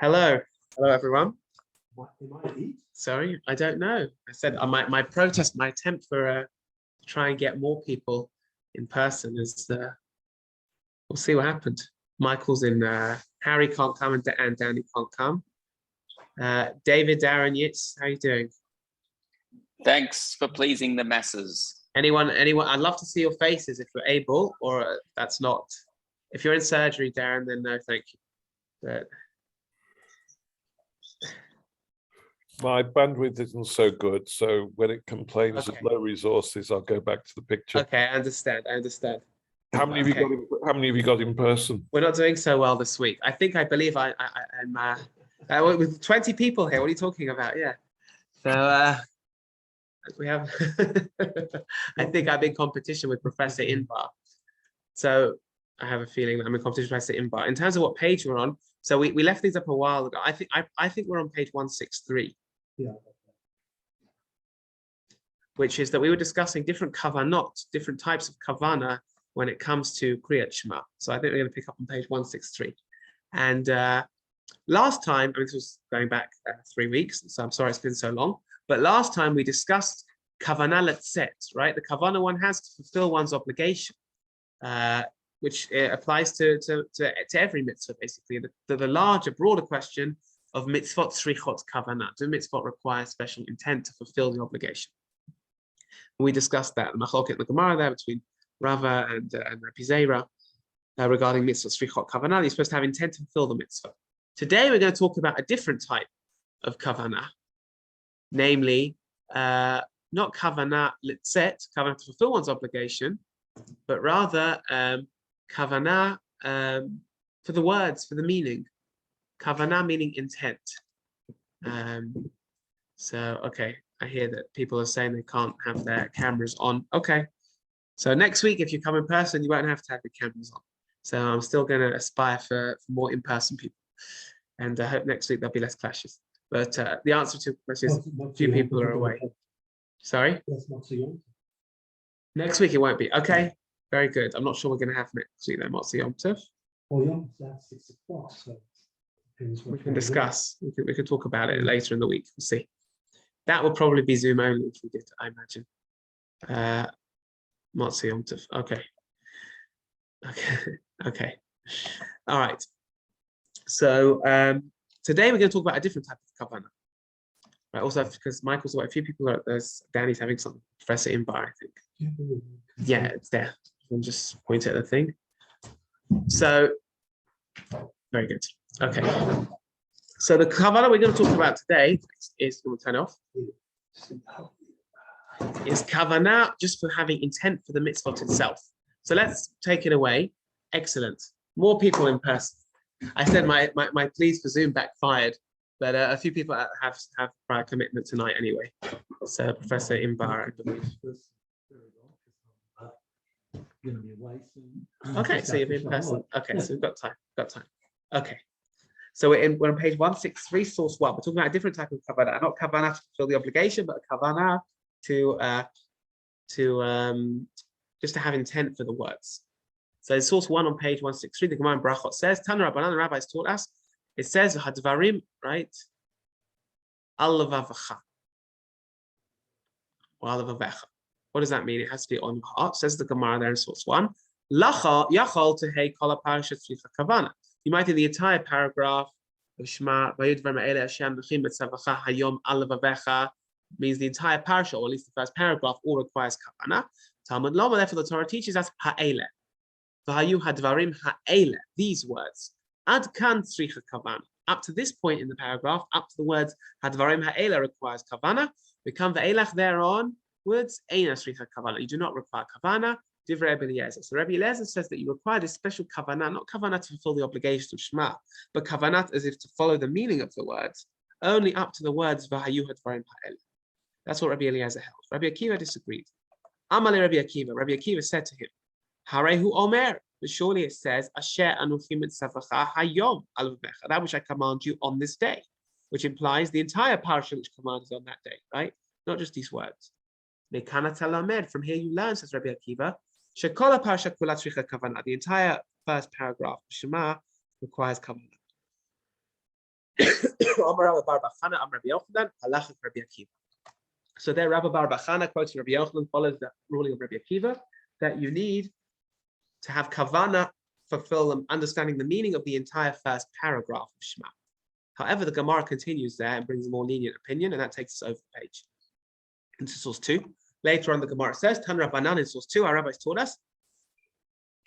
Hello. Hello, everyone. Sorry, I don't know. I said my protest, my attempt for to try and get more people in person is we'll see what happened. Michael's in, Harry can't come and Danny can't come. David, Darren, Yitz, how are you doing? Thanks for pleasing the masses. Anyone, I'd love to see your faces if you're able, or that's not. If you're in surgery, Darren, then no, thank you. But my bandwidth isn't so good, so when it complains of low resources, I'll go back to the picture. Okay, I understand. How many have you got? How many have you got in person? We're not doing so well this week. I believe I'm with 20 people here. What are you talking about? Yeah. So we have. I think I'm in competition with Professor Inbar. So I have a feeling that I'm in competition with Professor Inbar. In terms of what page we're on, so we left these up a while ago. I think we're on page 163. Yeah. Which is that we were discussing different kavanot, different types of kavana when it comes to Kriyat Shema. So I think we're going to pick up on page 163. And last time, I mean, this was going back 3 weeks, so I'm sorry it's been so long. But last time we discussed kavanah letzet, right? The kavanah one has to fulfill one's obligation, which applies to every mitzvah, basically. The larger, broader question of mitzvot tzrichot kavanah. Do mitzvot require special intent to fulfill the obligation? We discussed that, the machlokes the Gemara there between Rava and Rabbi Zera regarding mitzvot tzrichot kavanah. You're supposed to have intent to fulfill the mitzvah. Today we're going to talk about a different type of kavanah, namely not kavanah litzet, kavanah to fulfill one's obligation, but rather kavanah for the words, for the meaning. Kavanah meaning intent. So, okay, I hear that people are saying they can't have their cameras on. Okay, so next week, if you come in person, you won't have to have your cameras on. So I'm still going to aspire for more in-person people. And I hope next week there'll be less clashes. But the answer to the question is a few people are away. Sorry? Next week it won't be. Okay, very good. I'm not sure we're going to have next week then. What's the Yom Tov? Well, Yom Tov's at 6 o'clock, so we can discuss. We can talk about it later in the week. We'll see. That will probably be Zoom only if we did, I imagine. Motzi Yom Tov. Okay. Okay. All right. So today we're going to talk about a different type of kavanah. Right. Also, because Michael's away, a few people are there's Danny's having some Professor Inbar, I think. Yeah, it's there. I'll just point at the thing. So very good. Okay. So the kavanah we're going to talk about today is, we'll turn off, is kavanah just for having intent for the mitzvot itself. So let's take it away. Excellent. More people in person. I said my pleas for Zoom backfired, but a few people have prior commitment tonight anyway. So Professor Inbar, I believe. Okay, so you're in person. Okay, so we've got time. Okay. So we're on page 163, source 1. We're talking about a different type of kavanah, not kavanah to fulfill the obligation, but a kavanah to just to have intent for the words. So in source 1 on page 163, the Gemara in Brachot says, Tana Rabbanan, the rabbis taught us, it says hadvarim, right? Al levavacha. Or al levavecha. What does that mean? It has to be on your heart. Says the Gemara there in source 1. Lacha yachol tehei kol parashat tzricha kavanah. You might in the entire paragraph of Shema, means the entire parasha, or at least the first paragraph, all requires kavanah. Talmud Lama, therefore the Torah teaches us ha'ele. V'hayu hadvarim ha'ele, these words. Ad kan tzricha kavanah. Up to this point in the paragraph, up to the words hadvarim ha'ele requires kavanah. We come ve'elach thereon, words eina tzricha kavanah. You do not require kavanah. Divrei Rabbi Eliezer. So Rabbi Eliezer says that you require this special kavanah, not kavanah to fulfill the obligation of Shema, but kavanah as if to follow the meaning of the words, only up to the words v'hayu hadvarim ha'ele. That's what Rabbi Eliezer held. Rabbi Akiva disagreed. Amale Rabbi Akiva. Rabbi Akiva said to him, Harehu Omer. But surely it says, Asher anuchi mitzavacha hayom al levavecha, that which I command you on this day, which implies the entire parasha which commands on that day, right? Not just these words. From here you learn, says Rabbi Akiva, Shekola parasha kula tzricha kavanah. The entire first paragraph of Shema requires kavanah. So there, Rabbi Bar Bachana quoting Rabbi Yochanan follows the ruling of Rabbi Akiva that you need to have kavana fulfill them, understanding the meaning of the entire first paragraph of Shema. However, the Gemara continues there and brings a more lenient opinion, and that takes us over the page into source 2. Later on, the Gemara says, Tan Rabbanan in source 2, our rabbis taught us,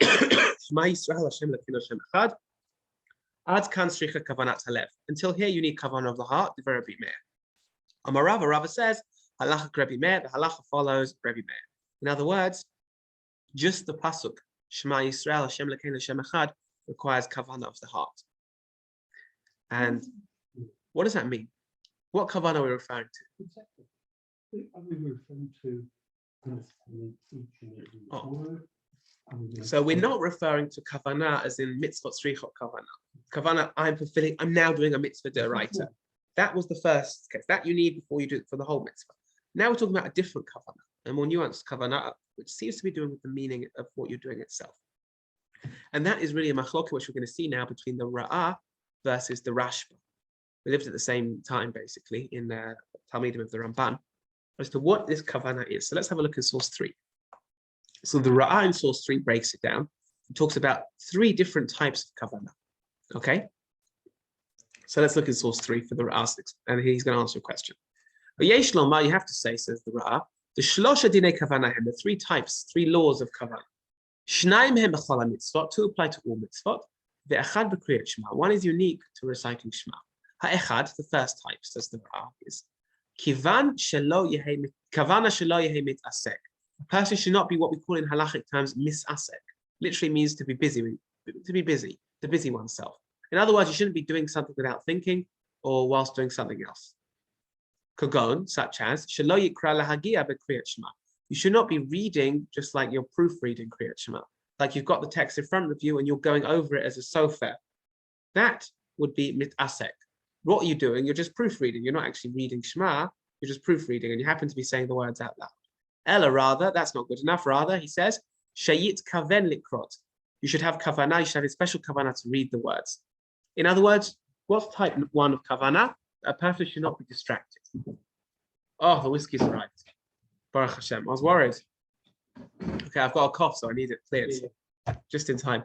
Shema Yisrael Hashem Elokeinu Hashem Echad. Ad kan stricha kavanat halev. Until here, you need kavanah of the heart, the Rabbi Meir. Amarava, Rava says, halacha Rabbi Meir, the halacha follows Rabbi Meir. In other words, just the pasuk, Shema Yisrael Hashem Elokeinu Hashem Echad, requires kavanah of the heart. And what does that mean? What kavanah are we referring to? Exactly. Are we referring to understanding each and every word? So we're not referring to kavanah as in mitzvot tzrichot kavanah. Kavanah, I'm now doing a mitzvah d'oraita. That was the first case. That you need before you do it for the whole mitzvah. Now we're talking about a different kavanah, a more nuanced kavanah, which seems to be doing with the meaning of what you're doing itself. And that is really a machloket, which we're going to see now between the Ra'ah versus the Rashba. We lived at the same time, basically, in the Talmidim of the Ramban, as to what this kavanah is. So let's have a look at source 3. So the Ra'ah in source 3 breaks it down. It talks about 3 different types of kavanah. Okay? So let's look at source 3 for the Ra'ah, and he's going to answer a question. But Yesh Lomar, you have to say, says the Ra'ah, the Shlosha Dinei Kavanahem, the 3 types, 3 laws of kavanah. Shnaim hem b'chol mitzvot, 2 apply to all mitzvot. Ve'echad b'kriyat Shema, 1 is unique to reciting Shema. Ha'echad, the first type, says the Ra'ah, is Kavana shelo yehei mitasek. A person should not be what we call in halachic terms misasek. Literally means to be busy, to busy oneself. In other words, you shouldn't be doing something without thinking or whilst doing something else. Kagon, such as shelo yikra lahagia b'kriyat Shema. You should not be reading just like you're proofreading Kriyat Shema. Like you've got the text in front of you and you're going over it as a sofer. That would be mitasek. What are you doing? You're just proofreading. You're not actually reading Shema. You're just proofreading, and you happen to be saying the words out loud. Ella, rather, that's not good enough. Rather, he says, shayit kaven likrot. You should have kavanah. You should have a special kavanah to read the words. In other words, what's type 1 of kavanah? A person should not be distracted. Oh, the whiskey's right. Baruch Hashem. I was worried. Okay, I've got a cough, so I need it cleared. Just in time.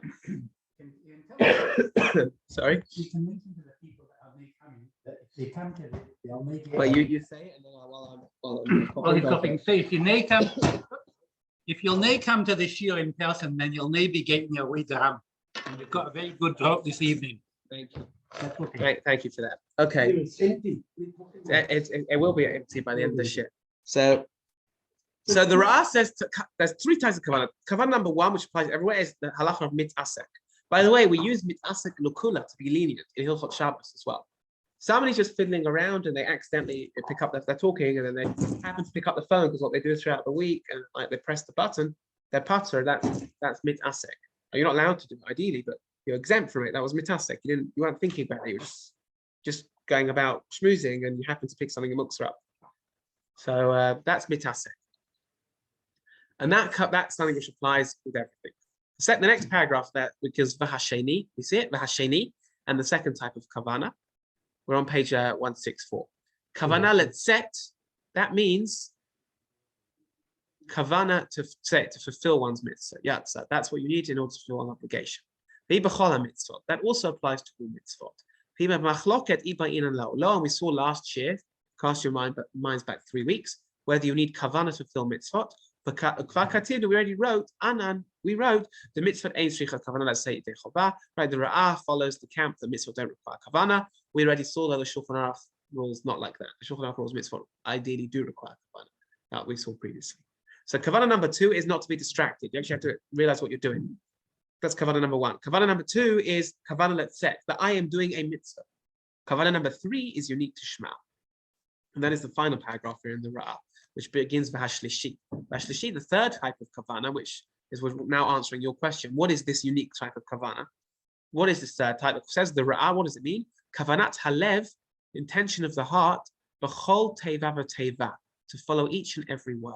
Sorry? You can mention to the people that are coming that if they come to it, they'll make it. Well, you say it, and then While you're coughing, say if you'll nay come to the shiur in person, then you'll nay be getting your way down. And you've got a very good talk this evening. Thank you. That's okay. Great, thank you for that. Okay, It's empty. it will be empty by the end of the shiur. So the Ra'ah says there's 3 types of kavanah. Kavanah number 1, which applies everywhere, is the halacha of mitasek. By the way, we use mitasek lukula to be lenient in Hilchot Shabbos as well. Somebody's just fiddling around and they accidentally pick up, they're talking, and then they happen to pick up the phone because what they do throughout the week, and like they press the button, their putter, that's mitasek. You're not allowed to do it ideally, but you're exempt from it. That was mitasek. You weren't thinking about it. You were just going about schmoozing, and you happen to pick something in muktzah up. So that's mitasek. And that's something which applies with everything. The next paragraph there, because v'hasheni, you see it, v'hasheni, and the second type of kavana. We're on page 164. Kavana letzet, that means kavana to fulfill one's mitzvah. Yatsa, that's what you need in order to fulfill an obligation. V'b'chol mitzvot, that also applies to all mitzvot. V'machloket ibayin and lo, and we saw last year, cast your minds back 3 weeks, whether you need kavana to fulfill mitzvot. We already wrote, Anan, we wrote the mitzvah ein shricha kavana, let's say right? The Ra'ah follows the camp, the mitzvah don't require kavana. We already saw that the Shulchan Aruch rules not like that. The Shulchan Aruch rules mitzvah ideally do require kavana. That we saw previously. So kavana number 2 is not to be distracted. You actually have to realize what you're doing. That's kavana number 1. Kavana number 2 is kavana letzet, that I am doing a mitzvah. Kavana number 3 is unique to Shema. And that is the final paragraph here in the Ra'ah, which begins v'hashlishi. V'hashlishi, the third type of kavana, which is what we're now answering your question. What is this unique type of kavana? What is this third type? It says the Ra'ah, what does it mean? Kavanat halev, intention of the heart, b'chol teva v'teva, to follow each and every word.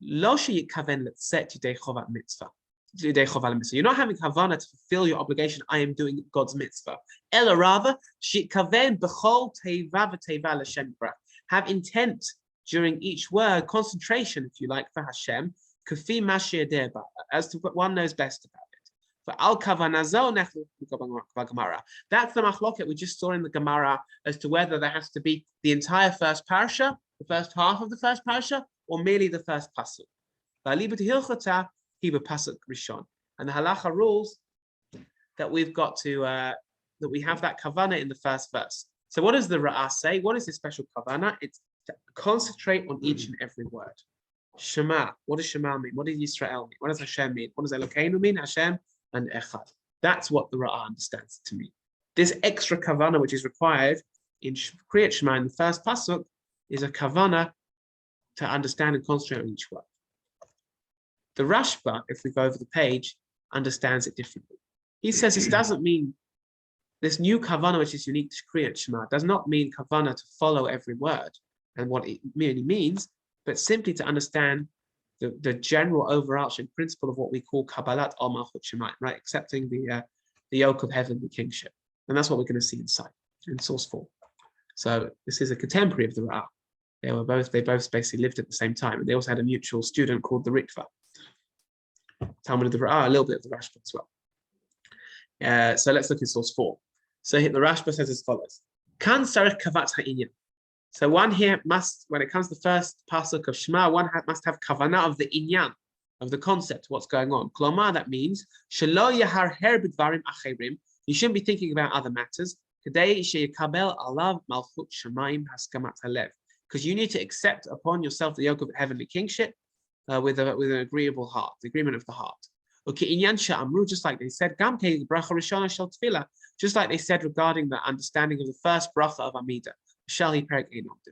Lo sheyikaven letzet yidei chovat mitzvah. You're not having kavana to fulfill your obligation. I am doing God's mitzvah. Ella rather, have intent during each word, concentration, if you like, for Hashem, as to what one knows best about it. For al kavanazo, that's the machloket we just saw in the Gemara as to whether there has to be the entire first parasha, the first half of the first parasha, or merely the first pasuk. And the halacha rules that we've got to that we have that kavana in the first verse. So what does the Ra'ah say? What is this special kavana? It's to concentrate on each and every word. Shema. What does Shema mean? What does Yisrael mean? What does Hashem mean? What does Elokeinu mean? Hashem and Echad. That's what the Ra'ah understands to me. This extra kavana which is required in Kriyat Shema in the first pasuk is a kavana to understand and concentrate on each word. The Rashba, if we go over the page, understands it differently. He says this doesn't mean this new kavana, which is unique to Kriyat Shema, does not mean kavana to follow every word and what it merely means, but simply to understand the general overarching principle of what we call Kabbalat al Malchut Shemayim, right? Accepting the yoke of heavenly kingship. And that's what we're going to see inside, in source 4. So this is a contemporary of the Ra'ah. They both basically lived at the same time. And they also had a mutual student called the Ritva. Talmud of the Ra'ah, a little bit of the Rashba as well. So let's look at source 4. So the Rashba says as follows: Kan sarich kavat ha'inyan. So one here must, when it comes to the first pasuk of Shema, one must have kavanah of the inyan, of the concept, what's going on. Klomar, that means shelo yaharher b'dvarim acherim. You shouldn't be thinking about other matters. Kadei sheyikabel alav malchut shemayim haskamat halev. Because you need to accept upon yourself the yoke of heavenly kingship with an agreeable heart, the agreement of the heart. Just like they said, just like they said regarding the understanding of the first bracha of Amida,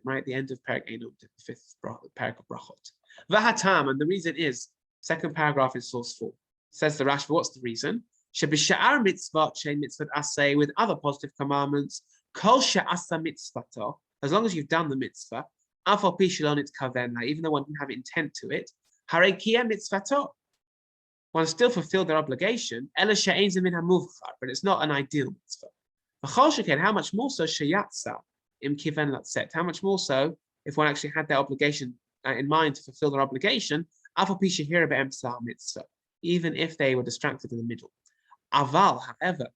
right? The end of Perek Einot, the 5th Perek of Brachot. Vahatam, and the reason is, second paragraph in source 4. Says the Rashba, what's the reason? With other positive commandments, as long as you've done the mitzvah, even though one didn't have intent to it, one still fulfilled their obligation, but it's not an ideal mitzvah. How much more so how much more so if one actually had their obligation in mind to fulfill their obligation, even if they were distracted in the middle. Aval, however,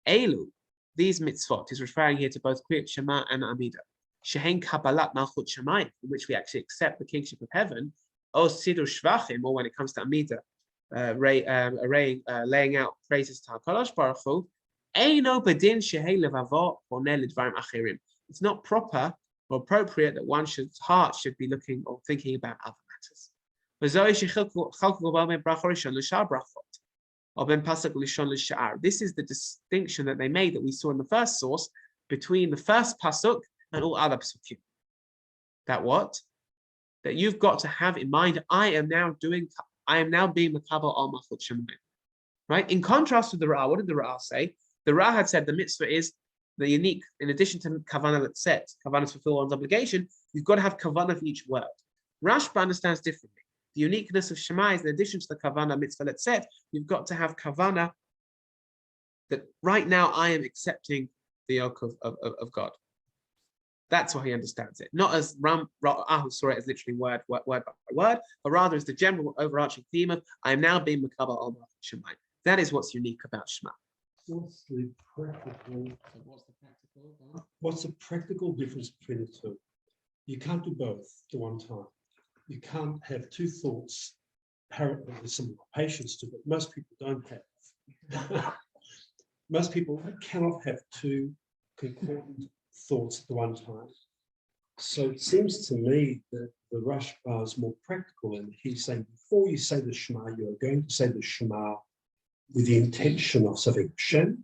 Elu, these mitzvot, is referring here to both Kriyat Shema and Amida. Shehen Kabbalat Malchut Shemayim, in which we actually accept the kingship of heaven, or Sidur Shvachim, or when it comes to Amida, laying out praises to HaKadosh Baruch Hu, Eino Badin Shehei Levavo Poneh Lidvarim Achirim. It's not proper or appropriate that one's heart should be looking or thinking about other matters. This is the distinction that they made that we saw in the first source between the first pasuk and all other pasukim. That what? That you've got to have in mind, I am now being Makabal al Malchut Shemayim. Right? In contrast to the Ra'ah, what did the Ra'ah say? The Ra'ah had said the mitzvah is the unique, in addition to kavanah that sets, kavanah to fulfill one's obligation, you've got to have kavanah for each word. Rashba understands differently. The uniqueness of Shema is in addition to the kavanah mitzvah that set, you've got to have kavanah that right now I am accepting the yoke of God. That's how he understands it. Not as Ra'ah saw it as literally word by word, but rather as the general overarching theme of I am now being Makabal al Malchut Shemayim. That is what's unique about Shema. What's the practical difference between the two? You can't do both at one time. You can't have two thoughts parallel. There's some patience to it. Most people don't have. Most people cannot have two concordant thoughts at the one time. So it seems to me that the Rashba is more practical, and he's saying before you say the Shema, you are going to say the Shema with the intention of serving Hashem,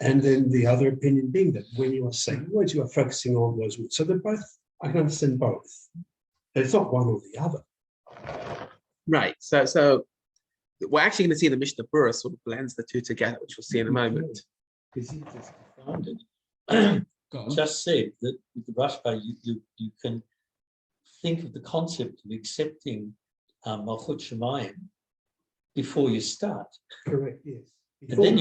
and then the other opinion being that when you are saying words, you are focusing on those words. So they're both, I can understand both. It's not one or the other. Right. So we're actually going to see the Mishnah Berurah sort of blends the two together, which we'll see in a moment. Just said that with the Rashba, you can think of the concept of accepting Malchut Shemayim before you start. Correct, yes. And then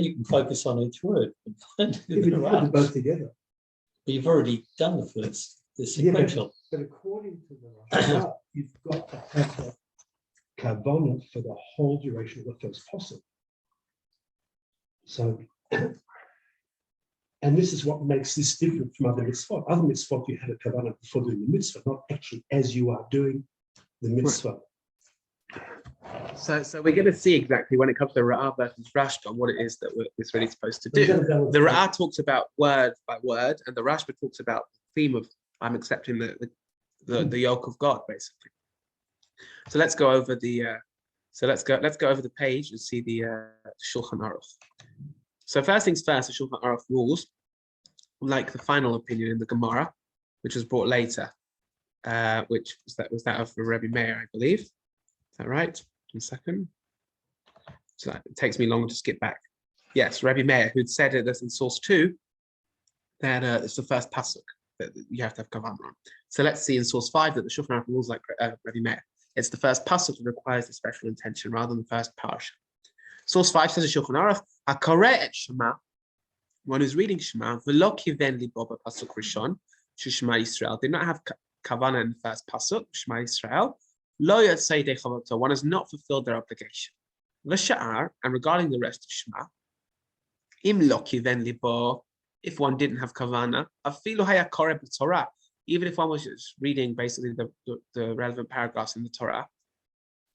you can focus on each word and find Yeah, but you put them both together. You've already done the first, the Yeah, sequential. but according to the Rashba, you've got to have that kavanah for the whole duration of the first possible. So, and this is what makes this different from other mitzvot. Other mitzvot, you had a kavanah before doing the mitzvah, not actually as you are doing the mitzvah. So we're going to see exactly when it comes to Ra'ah versus Rashba what it is that it's really supposed to do. The Ra'ah talks about word by word, and the Rashba talks about the theme of I'm accepting the yoke of God, basically. So let's go over the let's go over the page and see the Shulchan Aruch. So first things first, the Shulchan Aruch rules, like the final opinion in the Gemara, which was brought later, which was that of Rebbe Meir, I believe. Is that right? 1 second. So it takes me long to skip back. Yes, Rebbe Meir, who'd said it in source 2, that it's the first pasuk that you have to have kavanah on. So let's see in source 5 that the Shulchan Aruch rules like Rebbe Meir. It's the first pasuk that requires the special intention rather than the first parsha. Source 5 says in Shulchan Aruch, HaKoreh et Shema, one who's reading Shema, v'lo kiven libo b'pasuk rishon, Shema Yisrael, did not have kavanah in the first pasuk, Shema Yisrael, lo yatzei dei chavoto, one has not fulfilled their obligation. V'sha'ar, and regarding the rest of Shema, im lo kiven libo, if one didn't have kavanah, afilu haya koreh b'torah, even if one was just reading basically the relevant paragraphs in the Torah,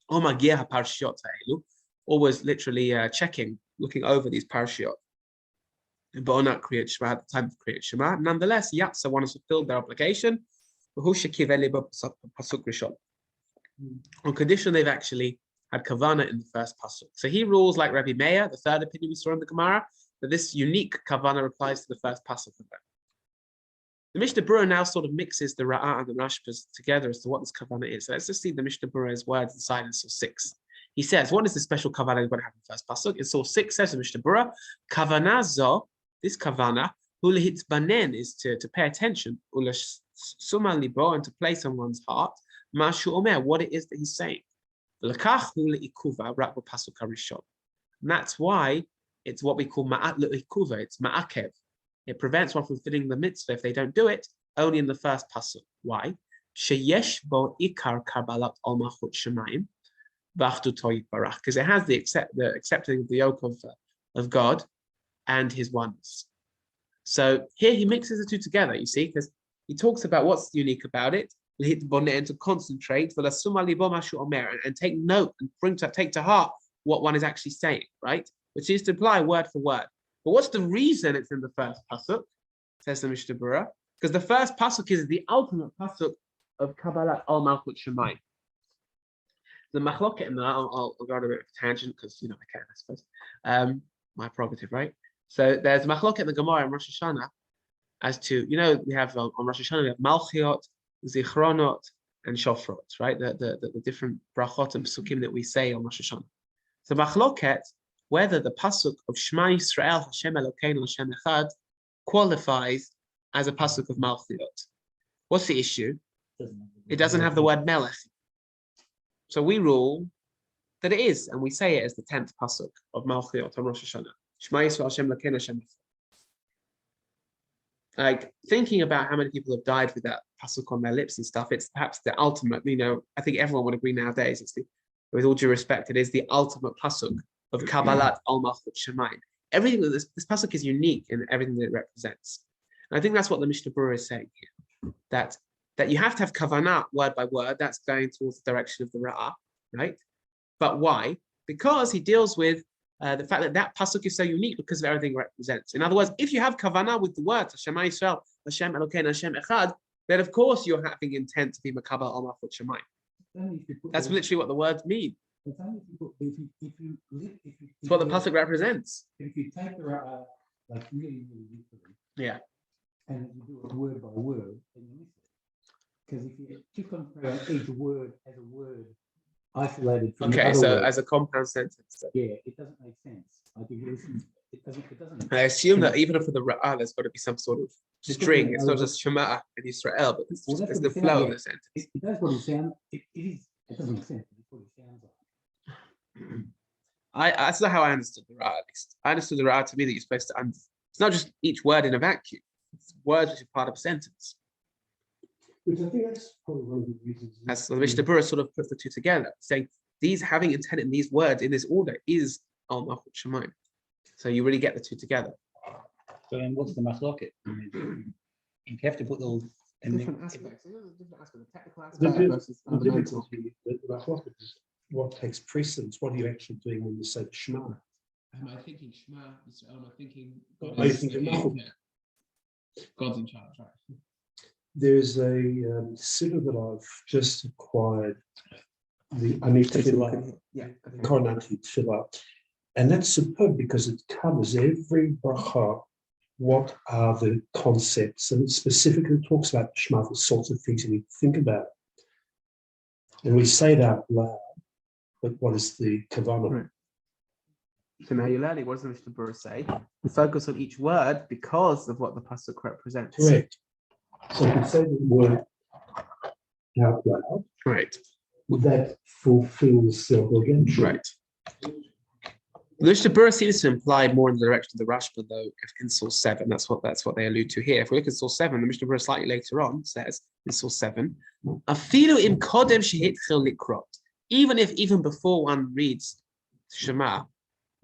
or magia ha-parshiot ha'elu, always literally checking, looking over these parashiot. But not create Shema at the time of create Shema. Nonetheless, Yatsa one has fulfilled their obligation. On condition they've actually had kavanah in the first pasuk. So he rules like Rabbi Meir, the third opinion we saw in the Gemara, that this unique kavanah applies to the first pasuk of them. The Mishnah Berurah now sort of mixes the Ra'ah and the Rashbas together as to what this kavanah is. So let's just see the Mishnah Berurah's words inside in source 6. He says, what is the special kavanah you're going to have in the first pasuk? In source 6 says the Mishnah Berurah, kavanah zo, this kavanah, hulihitbanen is to pay attention, suma libo, and to place on one's heart, mashu omer, what it is that he's saying. L'kach hulihikuva, rak b'pasuk harishon. And that's why it's what we call ma'at l'ikuva, it's ma'akev. It prevents one from fulfilling the mitzvah if they don't do it, only in the first pasuk. Why? Sheyesh bo ikar karbalat al malchut shemayim, because it has the accepting of the yoke of God and his oneness. So here he mixes the two together, you see, because he talks about what's unique about it, and to concentrate, and take note and take to heart what one is actually saying, right? Which is to apply word for word. But what's the reason it's in the first pasuk, says the Mishnah Berurah? Because the first pasuk is the ultimate pasuk of Kabbalat al Malchut Shemayim. The machloket, and I'll go on a bit of a tangent because I can, I suppose. My prerogative, right? So there's machloket in the Gemara and Rosh Hashanah as to, we have on Rosh Hashanah we have Malchiot, Zichronot, and Shofrot, right? The different brachot and psukim that we say on Rosh Hashanah. So machloket, whether the pasuk of Shema Yisrael Hashem Elokeinu Hashem Echad qualifies as a pasuk of Malchiot. What's the issue? It doesn't have the word Melech. So we rule that it is, and we say it as the 10th pasuk of Malchiot on Rosh Hashanah. Shema Yisrael Hashem Elokeinu Hashem Echad. Like thinking about how many people have died with that pasuk on their lips and stuff, it's perhaps the ultimate, I think everyone would agree nowadays, with all due respect, it is the ultimate pasuk of Kabbalat al Malchut Shemayim. Everything that this pasuk is unique in everything that it represents. And I think that's what the Mishnah Berurah is saying here, that you have to have kavanah word by word. That's going towards the direction of the Ra'ah, right? But why? Because he deals with the fact that pasuk is so unique because of everything it represents. In other words, if you have kavanah with the words Hashem Yisrael, Hashem Elokeinu, Hashem Echad, then of course you're having intent to be makabel al Malchut Shemayim. That's literally what the words mean. It's what the pasuk represents. If you take the Ra'ah like really literally, yeah, and you do it word by word, then you miss it. Because if you keep on praying each word as a word isolated from the other word, as a compound sentence. Yeah, it doesn't make sense. Like if you listen, it doesn't. I assume that even for the Ra'ah, there's got to be some sort of string. It's not just Shema and Yisrael, but it's the flow of the sentence. It does what it sounds. It doesn't make sense. It's what it sounds like. That's not how I understood the Ra, at least. I understood the Ra to mean that you're supposed to, it's not just each word in a vacuum, it's words which are part of a sentence. Which I think that's probably one of the reasons. As the Mishnah Berurah sort of puts the two together, saying these having intent in these words in this order is Al Malchut Shemaim. So you really get the two together. So then what's the machloket? You have to put those in Different aspects. Different aspects. The technical The aspect versus the difference fundamental. is the machloket is what takes precedence. What are you actually doing when you say Shema? Am I thinking Shema? Am I thinking Are you thinking Malchut? God's in charge, right? There's a siddur that I've just acquired. I need to fill out. Yeah. Coronati Tefillah. And that's superb because it covers every bracha. What are the concepts? And it specifically talks about Shema, the sorts of things you need to think about. And we say it out loud, but what is the kavanah? Right. So now you're learning. What does the Mishnah Berurah say? We focus on each word because of what the pasuk represents. Correct. So if you say the word out loud, Right. that fulfills the obligation. Right. The Mishnah Berurah seems to imply more in the direction of the Rashba, though, in source 7. That's what they allude to here. If we look at source 7, the Mishnah Berurah slightly later on says in source 7, Afilu im kodem shehitchil likrot. Even before one reads Shema,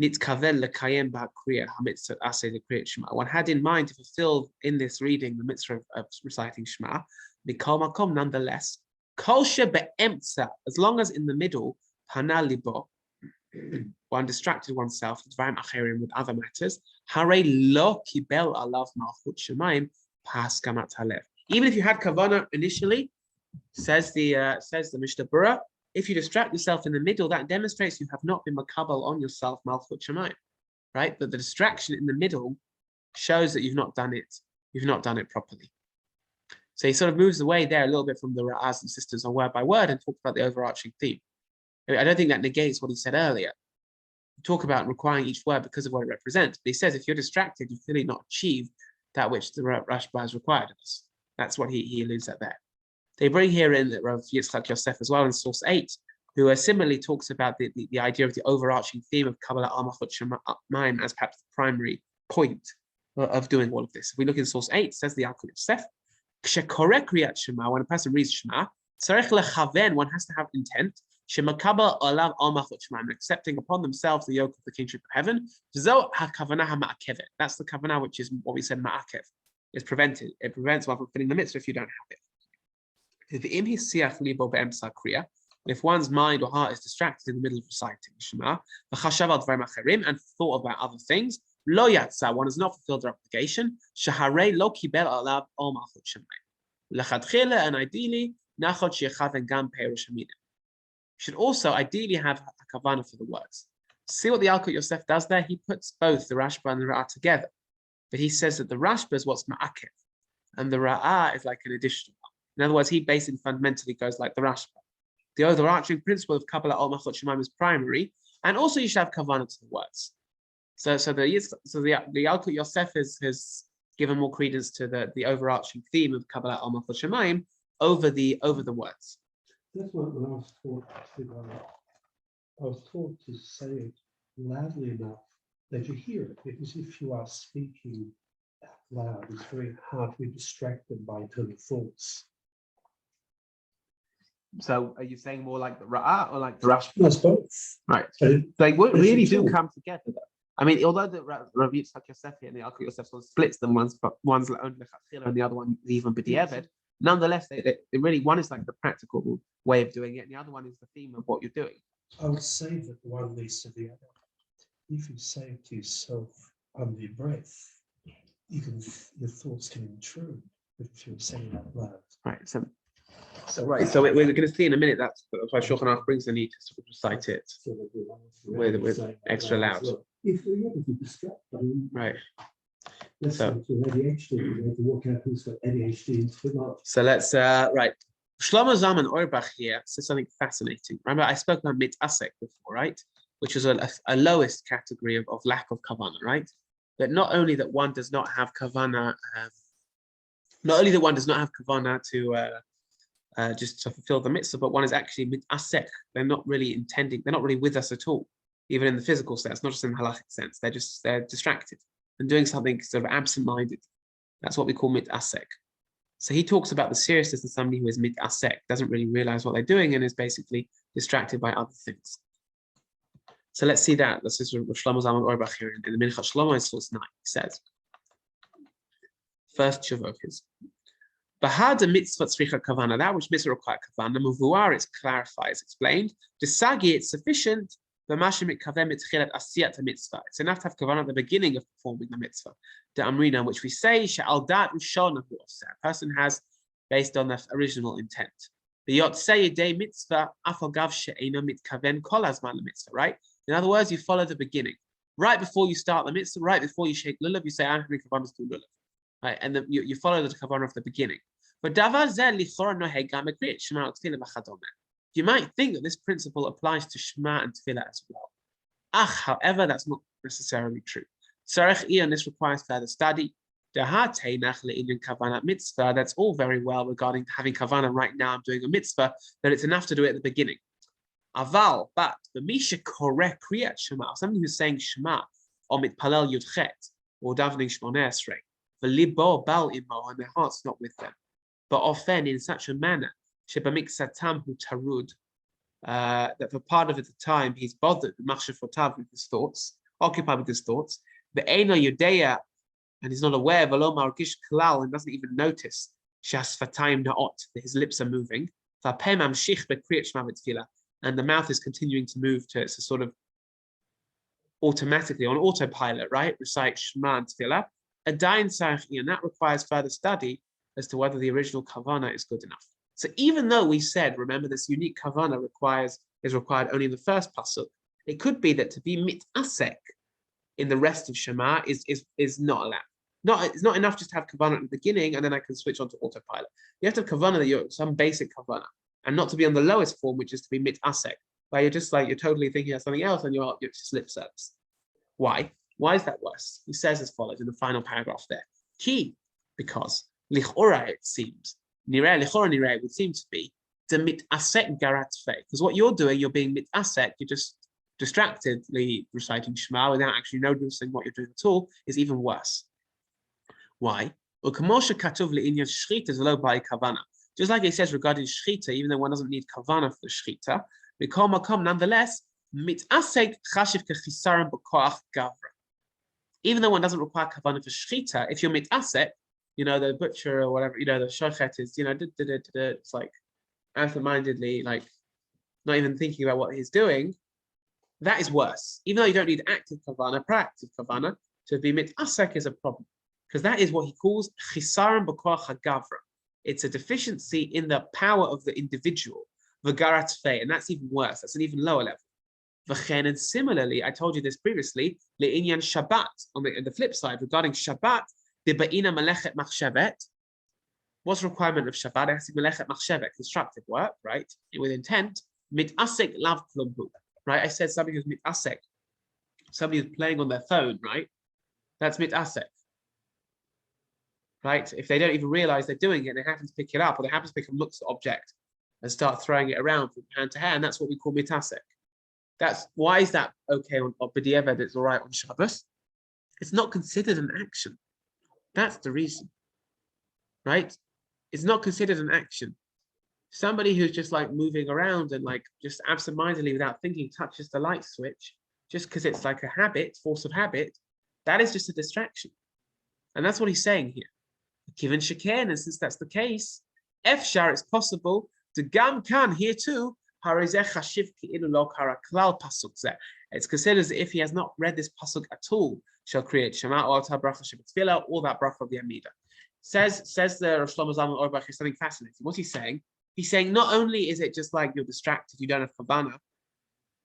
nitkavel lekayem ba'kriya hamitzvah aseh lekriyat Shema. One had in mind to fulfill in this reading the mitzvah of reciting Shema. Mikol makom, nonetheless, kol shebe'emtza, as long as in the middle, pana libo, one distracted oneself with other matters. Hare lo kibel alav malchut shemaim paskamat halev. Even if you had kavanah initially, says the Mishnah Berurah, if you distract yourself in the middle, that demonstrates you have not been makabel on yourself malchut shemaim, right? But the distraction in the middle shows that you've not done it. You've not done it properly. So he sort of moves away there a little bit from the Ra'as and sisters on word by word and talks about the overarching theme. I don't think that negates what he said earlier. Talk about requiring each word because of what it represents. But he says if you're distracted, you've clearly not achieved that which the Rashba has required of us. That's what he alludes at there. They bring here in Rav Yitzchak Yosef as well in source 8, who similarly talks about the idea of the overarching theme of Kabbalah Al Malchut Shemaim as perhaps the primary point of doing all of this. If we look in source 8, it says the Yalkut Yosef, Kshekorek Kriyat Shema, when a person reads Shema, Tzarech lechaven, one has to have intent, Shemakabel olav al malchut shemaim, accepting upon themselves the yoke of the kingship of heaven. Zo hakavanah hama'akevet. That's the kavanah, which is what we said ma'akev. It's prevented. It prevents one from filling the mitzvah if you don't have it. If one's mind or heart is distracted in the middle of reciting Shema, and thought about other things, lo yatsa, one has not fulfilled their obligation. Shaharei lo kibel alav al malchut shemaim. Lechadchila, and ideally, nachot shechaven gam perish hamidim. Should also ideally have a kavanah for the words. See what the Yalkut Yosef does there? He puts both the Rashba and the Ra'ah together. But he says that the Rashba is what's ma'akev, and the Ra'ah is like an additional one. In other words, he basically fundamentally goes like the Rashba. The overarching principle of Kabbalah Al Malchut Shemaim is primary, and also you should have kavanah to the words. So the Yalkut Yosef has given more credence to the overarching theme of Kabbalah Al Malchut Shemaim over the words. That's what when I was taught to say it loudly enough that you hear it, because if you are speaking out loud, it's very hard to be distracted by internal thoughts. So are you saying more like the Ra'ah or like the Rashba? That's both. Right. So They really do true. come together though. I mean, although the Rav Yitzchak Yosef and the Yalkut Yosef sort of splits them, one's only lechatchila and the other one is even b'di'eved. Nonetheless, they really, one is like the practical way of doing it, and the other one is the theme of what you're doing. I would say that one leads to the other. If you say it to yourself under your breath, your thoughts can intrude. But if you're saying it out loud, Right. So we're going to see in a minute that's why Shulchan Aruch brings the need to sort of recite it with extra loud. If you distract them, Right. let's say to ADHD, you have to work out who's got ADHD and whatnot. So let's right. Shlomo Zalman Auerbach here says something fascinating. Remember, I spoke about mitasek before, right? Which is a lowest category of lack of kavanah, right? But not only that one does not have kavanah, not only that one does not have kavanah just to fulfill the mitzvah, but one is actually mitasek. They're not really intending, they're not really with us at all, even in the physical sense, not just in the halachic sense. They're distracted and doing something sort of absent-minded. That's what we call mitasek. So he talks about the seriousness of somebody who is mitasek, doesn't really realize what they're doing and is basically distracted by other things. So let's see that. This is Shlomo Zalman Auerbach here in the Minchat Shlomo, it's source 9. He says, first tshuva of his. Bahada mitzvah tzricha kavana, that which mitzvah require kavana, muvuar, it's clarified, it's explained. Desagi, it's sufficient. It's enough to have kavana at the beginning of performing the mitzvah. The amrina, which we say, she'al dat ushon, a person has based on the original intent. The yotzei yedei mitzvah afagav she'ena mitkaven kol hazman mitzvah, right? In other words, you follow the beginning. Right before you start the mitzvah, right before you shake lulav, you say, I'm having kavanas to lulav. Right? And then you follow the kavanah of the beginning. But you might think that this principle applies to Shema and Tefillah as well. However, that's not necessarily true. And this requires further study. That's all very well regarding having kavanah right now, I'm doing a mitzvah, that it's enough to do it at the beginning. Aval, but the Misha koreh kriyat Shema, somebody who's saying Shema, or mitpalel yudchet, or davening shmoneh esrei, v'libo bal imo, and their heart's not with them, but often in such a manner, shebamiksatam hu tarud, that for part of the time he's bothered, machshafotav, with his thoughts, occupied with his thoughts, the eino yudeya, and he's not aware, v'lo margish klal, and doesn't even notice, shasfatayim naot, that his lips are moving, v'apem amshich bekriyat Shema v'tefillah, and the mouth is continuing to move to it's a sort of automatically on autopilot, right? Recite Shema and Tefillah. And that requires further study as to whether the original kavana is good enough. So even though we said, remember, this unique kavana is required only in the first pasuk, it could be that to be mitasek in the rest of Shema is not allowed. It's not enough just to have kavana at the beginning and then I can switch on to autopilot. You have to have kavana that you're some basic kavana. And not to be on the lowest form, which is to be mitasek, where you're just like, you're totally thinking of something else and you're just lip service. Why? Why is that worse? He says as follows in the final paragraph there. Key, because lichora it seems, nireh, lichora nireh would seem to be the mitasek garat fe. Because what you're doing, you're being mitasek, you're just distractedly reciting Shema without actually noticing what you're doing at all, is even worse. Why? Just like it says regarding shchita, even though one doesn't need kavana for the shchita, nonetheless, even though one doesn't require kavana for shchita, if you're mitasek, the butcher or whatever, the shochet is, it's like absent-mindedly, like not even thinking about what he's doing, that is worse. Even though you don't need active kavana, proactive kavana, to be mitasek is a problem. Because that is what he calls chisaron b'koach hagavra. It's a deficiency in the power of the individual, v'garat fe, and that's even worse. That's an even lower level. V'chen, and similarly, I told you this previously, le'inyan Shabbat, on the flip side, regarding Shabbat, deba'ina melechet machshevet. What's the requirement of Shabbat? It has to be melechet machshevet, constructive work, right? With intent, mitasek lav klumhu, right? I said somebody who's mitasek, somebody who's playing on their phone, right? That's mitasek. Right? If they don't even realize they're doing it, they happen to pick it up, or they happen to pick a looks object and start throwing it around from hand to hand, that's what we call mitasek. Why is that okay on b'diavad? It's all right on Shabbos. It's not considered an action. That's the reason, right? It's not considered an action. Somebody who's just like moving around and like just absentmindedly without thinking touches the light switch just because it's like a habit, force of habit, that is just a distraction, and that's what he's saying here. Given sheken, and since that's the case, efshar, it's possible to gam kan here too. It's considered as if he has not read this pasuk at all. Shall create Shema or bracha shebetfilah, or that bracha of the Amida. Says the Rav Shlomo Zalman Auerbach is something fascinating. What's he saying? He's saying not only is it just like you're distracted, you don't have kavana.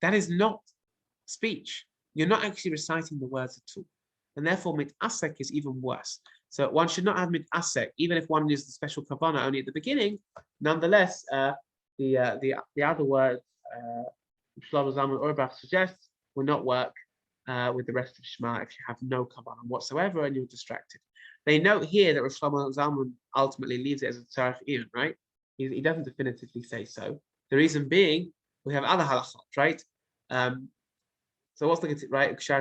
That is not speech. You're not actually reciting the words at all, and therefore mitasek is even worse. So one should not have mitasek, even if one uses the special kavana only at the beginning. Nonetheless, the other word Shlomo Zalman Auerbach suggests will not work with the rest of Shema if you have no kavana whatsoever and you're distracted. They note here that Shlomo Zalman ultimately leaves it as a tzarech iyun, right? He doesn't definitively say so. The reason being, we have other halachot, right? So what's the right? It's a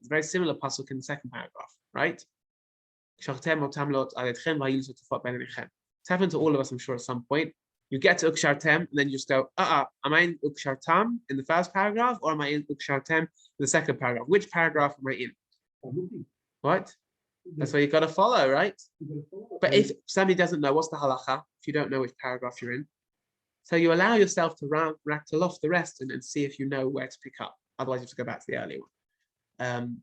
very similar pasuk in the second paragraph, right? It's happened to all of us, I'm sure, at some point. You get to ukshartem, and then you just go, am I in ukshartam in the first paragraph, or am I in ukshartem in the second paragraph? Which paragraph am I in? What? That's what you've got to follow, right? But if somebody doesn't know, what's the halacha? If you don't know which paragraph you're in, so you allow yourself to rattle off the rest and see if you know where to pick up. Otherwise, you have to go back to the earlier one.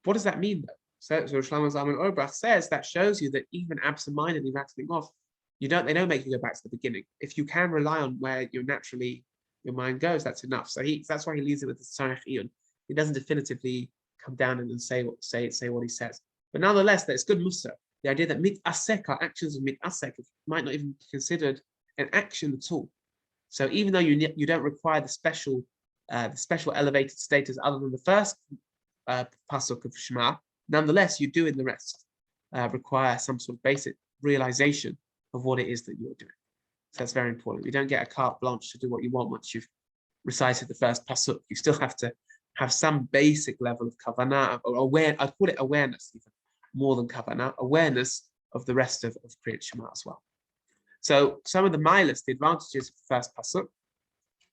What does that mean, though? So Shlomo Zalman Auerbach says that shows you that even absent-mindedly rattling off, they don't make you go back to the beginning. If you can rely on where your mind goes, that's enough. So that's why he leaves it with the Tzarech Iyun. He doesn't definitively come down and say what he says. But nonetheless, that's good musa. The idea that mit asek, our actions of mit asek, might not even be considered an action at all. So even though you don't require the special elevated status other than the first pasuk of Shema, nonetheless you do in the rest require some sort of basic realization of what it is that you're doing. So that's very important. You don't get a carte blanche to do what you want once you've recited the first pasuk. You still have to have some basic level of kavanah or I call it awareness, even more than kavanah, awareness of the rest of Kriyat Shema as well. So some of the milas, the advantages of the first pasuk.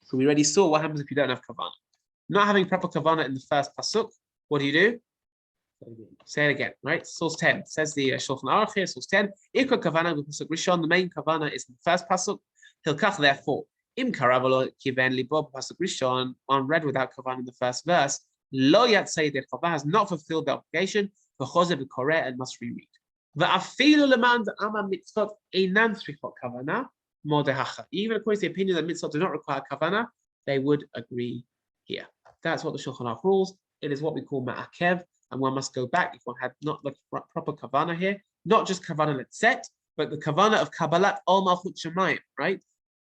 So we already saw what happens if you don't have kavanah. Not having proper kavanah in the first pasuk, what do? Say it again, right? Source 10 says the Shulchan Aruch here. Source 10. Ikra kavanah b'pasuk rishon. The main kavanah is in the first pasuk. Hilkach therefore. Im karavalo kiven libo b'pasuk rishon. On read without kavanah in the first verse. Lo yatzei de chava has not fulfilled the obligation. V'choze v'koreh and must reread. V'afilu leman da'ama mitzvot einan tzrichot kavanah modehacha. Even according to the opinion that mitzvot do not require kavanah, they would agree here. That's what the Shulchan Aruch rules. It is what we call ma'akev. And one must go back if one had not the proper kavanah here, not just kavanah letzet, but the kavanah of kabbalat ol malchut shemayim, right?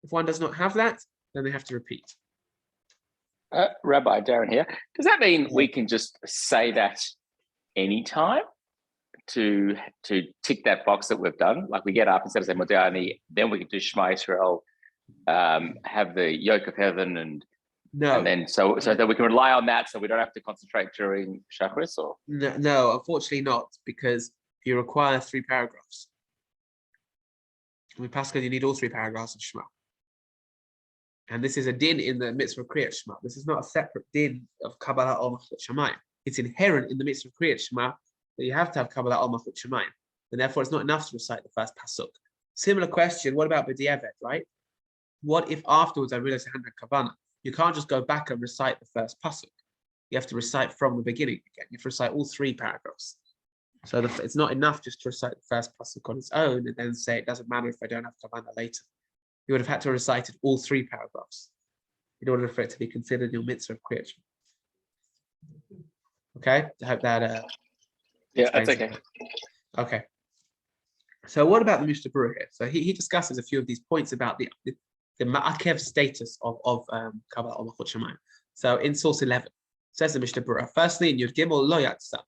If one does not have that, then they have to repeat. Rabbi Darren here. Does that mean we can just say that anytime to tick that box that we've done? Like we get up instead of saying Modani, then we can do Shema Yisrael, have the yoke of heaven and then so that we can rely on that, so we don't have to concentrate during Shacharis, or no, unfortunately not, because you require 3 paragraphs. I mean, Pascal, you need all 3 paragraphs of Shema, and this is a din in the mitzvah of Kriyat Shema. This is not a separate din of Kabbalah Ol Malchut Shemayim. It's inherent in the mitzvah of Kriyat Shema that you have to have Kabbalah Ol Malchut Shemayim, and therefore it's not enough to recite the first pasuk. Similar question: what about B'diavad, right? What if afterwards I realize I hadn't had kavanah? You can't just go back and recite the first pasuk. You have to recite from the beginning again. You have to recite all 3 paragraphs. So it's not enough just to recite the first pasuk on its own and then say it doesn't matter if I don't have kavanah later. You would have had to recite all 3 paragraphs in order for it to be considered your mitzvah of Kriyat Shema. Okay, I hope that. Yeah, that's okay. Okay. So what about the Mishnah Berurah here? So he discusses a few of these points about the ma'akev status of Kabbalah Ol Malchut Shemayim. So in source 11, says the Mishnah Berurah, firstly in Yud Gimel lo yatsa.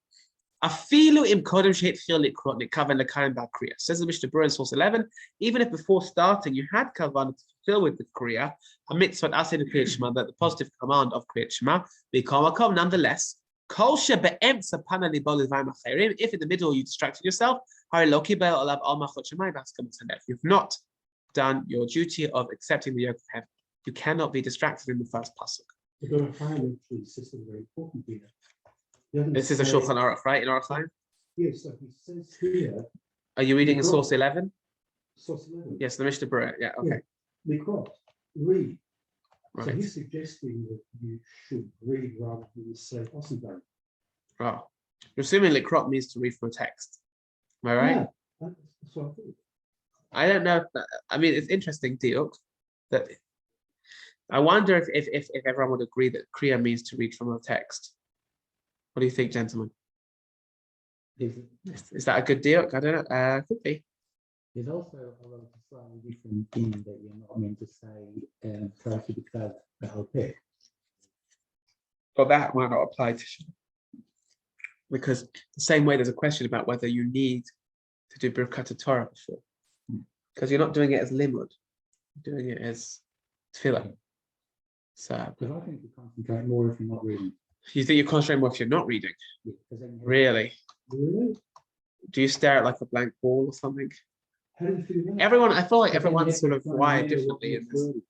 Afilu im kodem she'itchil likrot nikaven lekayim bal kriya. Says the Mishnah Berurah in source 11, even if before starting you had kavanah to fulfill with the kriya, a mitzvah aseh Kriyat Shema, that the positive command of Kriyat Shema, become nonetheless. Kol shebe'emtza pana libo l'dvarim acherim. If in the middle you distracted yourself, hari lo kibel olav Ol Malchut Shemayim b'haskam tzadef. You've not done your duty of accepting the yoke of heaven. You cannot be distracted in the first pasuk. This is very important here. This is a Shulchan Aruch, right? In Aruch Chaim? Yes, so he says here. Are you reading in source 11? Source 11. Yes, the Mishnah Berurah. Yeah, okay. Likrot, read. Right. So he's suggesting that you should read rather than say Osibay. Oh. You're assuming likrot means to read from a text. Am I right? Yeah, that's what I think. I don't know. I mean, it's interesting, Diok, that I wonder if everyone would agree that Kriya means to read from a text. What do you think, gentlemen? Is that a good Diok? I don't know. Could be. There's also a slightly different thing that you're not meant to say try to declare the whole pit. But that might not apply to. Because the same way there's a question about whether you need to do Birkat Torah before, because you're not doing it as limud, you're doing it as tefillah. So Because I think you concentrate more if you're not reading. you think you concentrate more if you're not reading? Yeah, 'cause then you have- Really? Really? Do you stare at like a blank wall or something? How do you feel that? Everyone, I feel like But then you everyone's have sort to of try and wired remember what differently in each this. word is.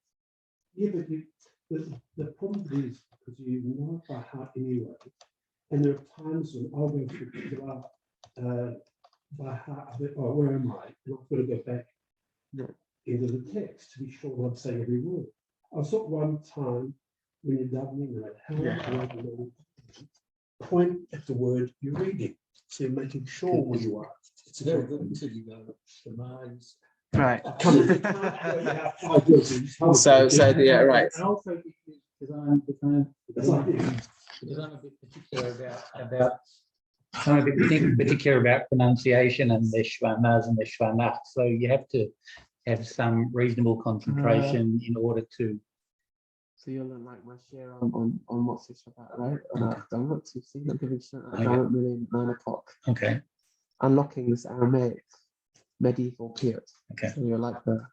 Yeah, but the problem is because you know it by heart anyway, and there are times when I'll go through by heart, I think, oh, where am I? And I've got to go back No. into the text to be sure that I'm saying every word. I saw one time when you're davening, right? How you point at the word you're reading, so you're making sure where you are. It's very good until you go Shemai's. Right. So yeah, right. And also because I'm a bit particular about pronunciation and the shvanas and the shvanach. So you have to have some reasonable concentration in order to. So you'll learn like my share on what's this about, right? Don't look to see, not giving shit. Okay. 9 o'clock. Okay. Unlocking this Aramaic medieval period. Okay. So you're like the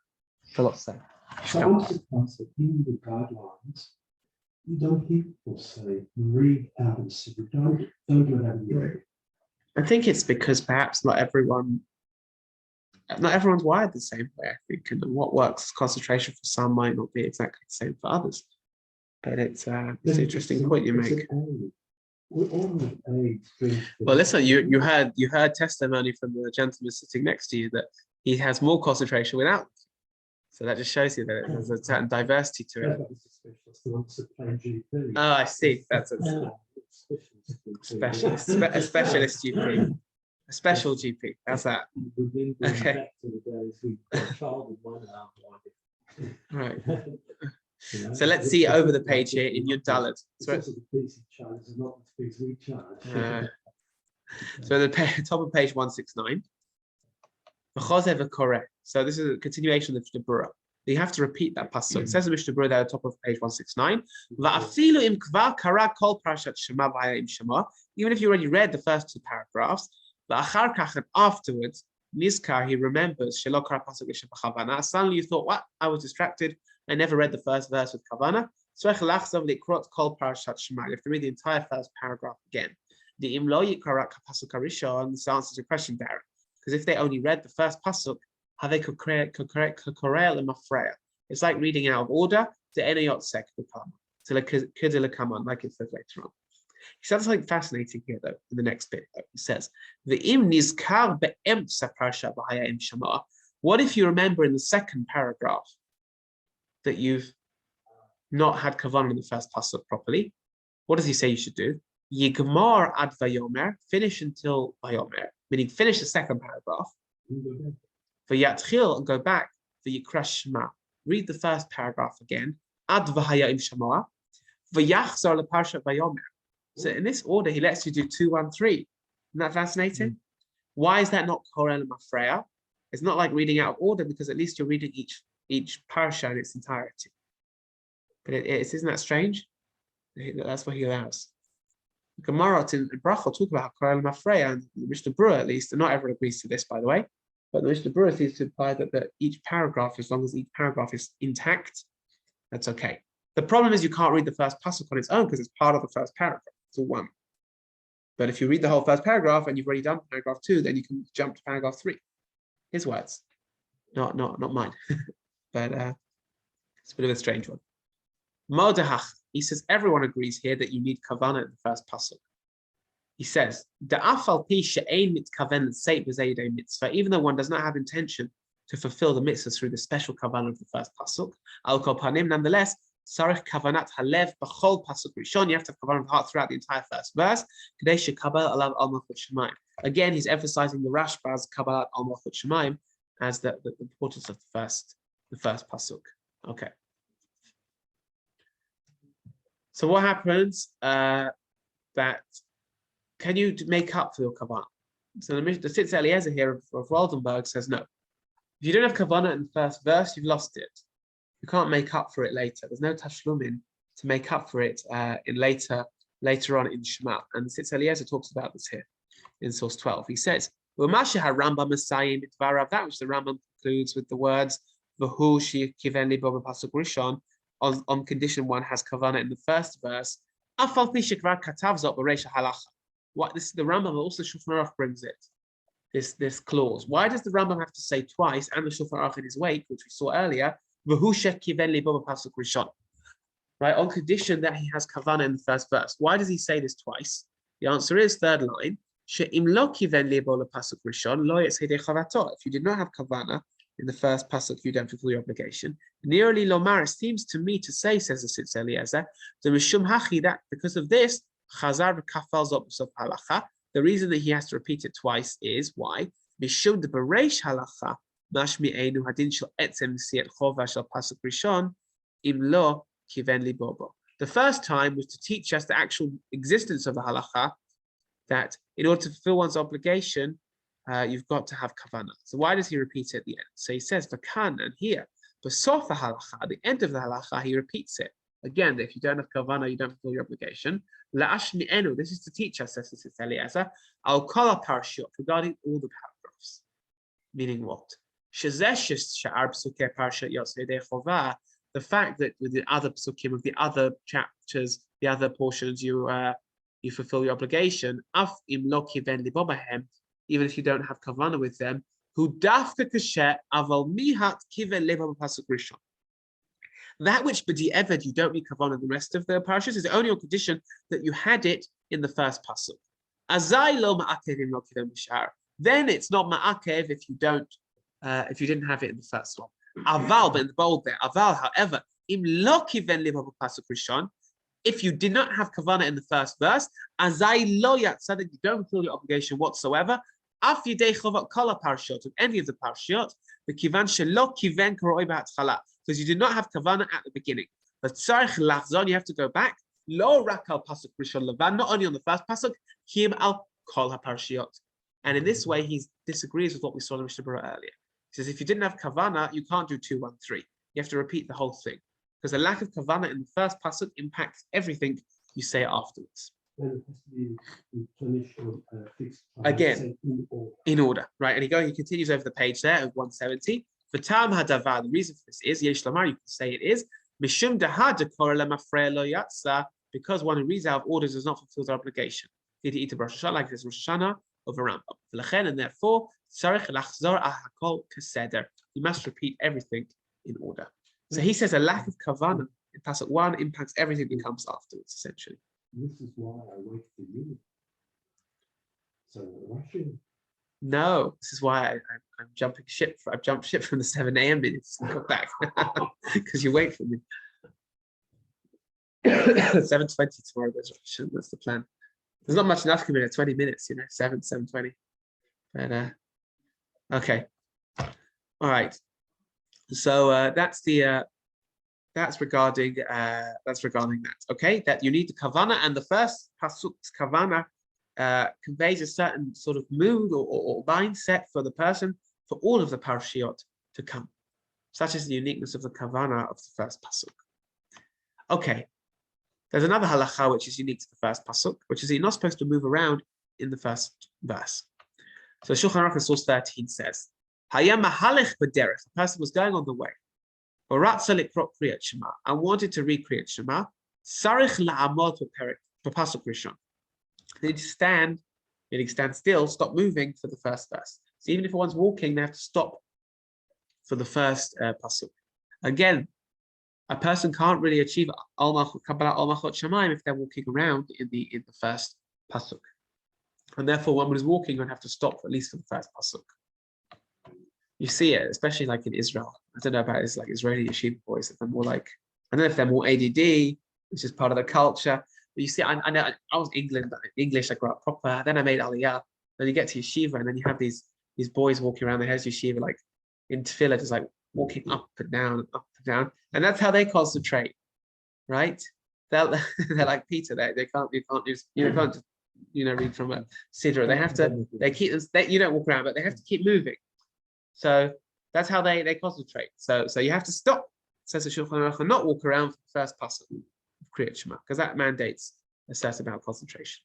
philosopher. So I'm surprised that in the guidelines, you don't hear people say, read out of secret. Don't do it out of your head. I think it's because perhaps not everyone's wired the same way, I think, and what works as concentration for some might not be exactly the same for others. But it's an interesting point you make. We're all at age. Well, listen, you heard testimony from the gentleman sitting next to you that he has more concentration without. So that just shows you that there's a certain diversity to it. Oh, I see. That's a specialist, a specialist GP, a special GP. That's that. Okay. Right. So let's see over the page here in your Dalet. So the top of page 169. So this is a continuation of the Mishnah Berurah. You have to repeat that pasuk. It says in Mishnah Berurah there at the top of page 169. Even if you already read the first two paragraphs, and afterwards, Nizkar, he remembers, suddenly you thought, what? I was distracted. I never read the first verse with Kavana. You have to read the entire first paragraph again. The this answers your question, Darren. Because if they only read the first pasuk, how they could correct it's like reading out of order to enayot sek to like it says later on. He says something fascinating here, though, in the next bit. Though. He says, what if you remember in the second paragraph that you've not had kavanah in the first pasuk properly? What does he say you should do? Yigmar ad vayomer, finish until vayomer, meaning finish the second paragraph. V'yatchil, and go back. V'yikra shema, read the first paragraph again. Ad v'haya im shema. V'yachzor leparshat vayomer. So in this order, he lets you do 2, 1, 3. Isn't that fascinating? Why is that not korel mafreya? It's not like reading out of order because at least you're reading each parasha in its entirety. But isn't that strange? That's what he allows. Gemara in Brachot talk about korel mafreya, and the Mishnah Berurah at least, and not everyone agrees to this, by the way. But the Mishnah Berurah seems to imply that each paragraph, as long as each paragraph is intact, that's okay. The problem is you can't read the first pasuk on its own because it's part of the first paragraph. It's all one. But if you read the whole first paragraph and you've already done paragraph 2, then you can jump to paragraph 3. His words, not mine. But it's a bit of a strange one. Modahach, he says everyone agrees here that you need kavanah in the first pasuk. He says, even though one does not have intention to fulfill the mitzvah through the special kavanah of the first pasuk, al kol panim, nonetheless, sarich kavanat halev b'chol pasuk rishon. You have to have kavanah of the heart throughout the entire first verse. Kadei shekabel alav al malchut shemayim. Again, he's emphasizing the Rashba's kabbalat al malchut shemayim as the importance of the first pasuk. Okay. So what happens? That can you make up for your kavanah? So the Tzitz Eliezer here of Waldenberg says no. If you don't have kavanah in the first verse, you've lost it. You can't make up for it later. There's no tashlumin to make up for it in later later on in Shema. And Tzitz Eliezer talks about this here in source 12. He says, Rambam Messiah that which the Rambam concludes with the words, on condition one has kavana in the first verse. What this the Rambam also Shulchan Aruch brings it. This clause. Why does the Rambam have to say twice, and the Shulchan Aruch in his wake, which we saw earlier, right? On condition that he has kavana in the first verse. Why does he say this twice? The answer is third line. If you did not have kavana in the first pasuk, you don't fulfill your obligation. Nearly lomar, it seems to me to say, says the Tzitz Eliezer, the mishum hachi, that because of this, chazar v'kafal zot b'sof halacha. The reason that he has to repeat it twice is why? Mishum de bereish halacha mashmi einu hadin shel etzem siat chova shel pasuk rishon im lo kiven libobo. The first time was to teach us the actual existence of the halacha, that in order to fulfill one's obligation, you've got to have kavana. So why does he repeat it at the end? So he says v'kan, and here b'sof halacha, at the end of the halacha, he repeats it again. If you don't have kavana, you don't fulfill your obligation. La'ashmi enu, this is to teach us, says Tzitz Eliezer, al kol parashiyot, regarding all the paragraphs. Meaning what? Shezesh sha'ar psukei parashat Yosei Chovah, the fact that with the other psukim of the other chapters, the other portions, you fulfill your obligation. Af im lo kiven libobahem, even if you don't have kavana with them. Hu dafka kasher aval mihat kiven libob pasuk rishon. That which b'di'eved you don't need kavana the rest of the parashas is only on condition that you had it in the first pasuk. Azai lo ma'akev im lo kiven b'shar. Then it's not ma'akev if you didn't have it in the first one. Aval, but in the bold there. Aval, however, im lo kiven libob pasuk rishon. If you did not have kavana in the first verse, azai lo yatsa, that you don't fulfill your obligation whatsoever. Af yidei chovat kol parashiyot, of any of the parashiyot, b'kivan shelo kiven karoi b'hatchala, because you did not have kavana at the beginning. But tzarich lachzon, you have to go back. Lo rak al pasuk rishon levan, not only on the first pasuk, kim al kol parashiyot. And in this way, he disagrees with what we saw in Mishnah Berurah earlier. He says if you didn't have kavana, you can't do 2, 1, 3. You have to repeat the whole thing, because the lack of kavana in the first pasuk impacts everything you say afterwards. And it has to be replenished or fixed. Again, in order, right? And he continues over the page there of 170. For Tam Hadavar, the reason for this is Yesh Lamar, you can say it is Mishum Dahad lo Yatsa, because one who reads out of orders does not fulfill their obligation. Did he eat a Rosh Hashanah like this Rosh Hashanah of a Rambam? And therefore, Tzarich Lachzor Ahakol Keseder. You must repeat everything in order. So he says a lack of kavana in pasuk 1 impacts everything that comes afterwards, essentially. This is why I wait for you. So rushing. No, this is why I'm jumping ship. I've jumped ship from the 7 a.m. minutes and got back because you wait for me. 7:20 tomorrow. That's the plan. There's not much enough coming at 20 minutes, 7:20. But okay, all right. So that's regarding that. Okay, that you need the kavana, and the first pasuk's kavana conveys a certain sort of mood or mindset for the person for all of the parashiyot to come. Such is the uniqueness of the kavana of the first pasuk. Okay, there's another halacha which is unique to the first pasuk, which is you're not supposed to move around in the first verse. So Shulchan Aruch source 13 says, Hayam mahalech b'derech, the person was going on the way, and wanted to read Kriyat Shema, sarich la'amod b'pasuk rishon. They need to stand, meaning stand still, stop moving for the first verse. So even if one's walking, they have to stop for the first pasuk. Again, a person can't really achieve Kabbalah al Machot Shamayim if they're walking around in the first pasuk. And therefore, one who is walking would have to stop at least for the first pasuk. You see it, especially like in Israel. I don't know about it's like Israeli yeshiva boys. If they're more like, I don't know if they're more ADD, which is part of the culture. But you see, I know I was English. I grew up proper. Then I made Aliyah. Then you get to yeshiva, and then you have these boys walking around the heads of yeshiva like in tefillah, just like walking up and down, and that's how they concentrate, right? They're like Peter. They can't just read from a sidra. They have to. They keep. You don't walk around, but they have to keep moving. So that's how they concentrate. So you have to stop, says the Shulchan Aruch, and not walk around for the first pasuk of Kriyat Shema, because that mandates a certain amount of concentration.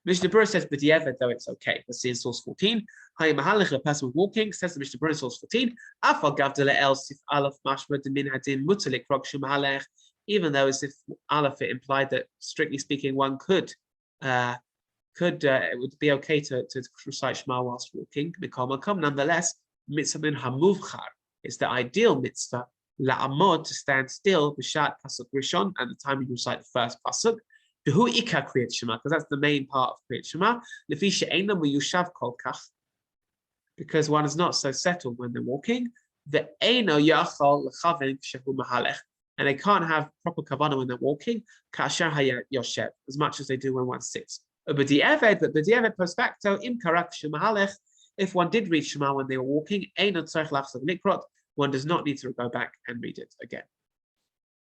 Mishnah Berurah says, but though it's okay. Let's see in source 14. A person walking, says the Mishnah Berurah, source 14. Even though as if Aleph it implied that, strictly speaking, one could it would be okay to recite Shema whilst walking. Nonetheless, mitzvah min hamuvchar is the ideal mitzvah. La'amod, to stand still, b'shat pasuk rishon, at the time you recite the first pasuk. Behu ikar kriyat shema, because that's the main part of kriyat shema. Lefi she'einam v'yushav kol kach, because one is not so settled when they're walking. The eino yachol lechaven shehu mahalech, and they can't have proper kavanah when they're walking. Kasher hayat yoshev, as much as they do when one sits. But b'di'eved post facto im karak shemahalech. If one did read Shema when they were walking, eino tzarich lachzor nikrot, one does not need to go back and read it again.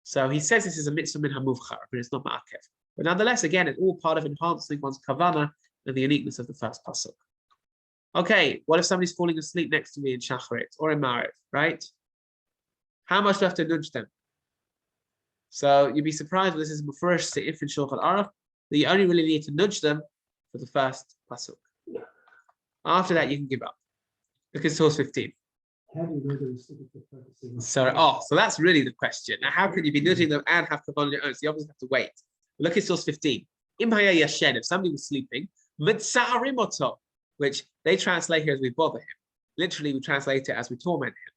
So he says this is a mitzvah min hamuvchar, but it's not ma'akev. But nonetheless, again, it's all part of enhancing one's kavanah and the uniqueness of the first pasuk. Okay, what if somebody's falling asleep next to me in Shacharit or in Maariv, right? How much do I have to nudge them? So you'd be surprised, this is Mufresh Seif in Shulchan Aruch, that you only really need to nudge them for the first pasuk. After that, you can give up. Look at source 15. How do you know they're specifically focusing on? So that's really the question. Now, how can you be nudging them and have kavanah on your own? So you obviously have to wait. Look at source 15. If somebody was sleeping, which they translate here as we bother him. Literally, we translate it as we torment him.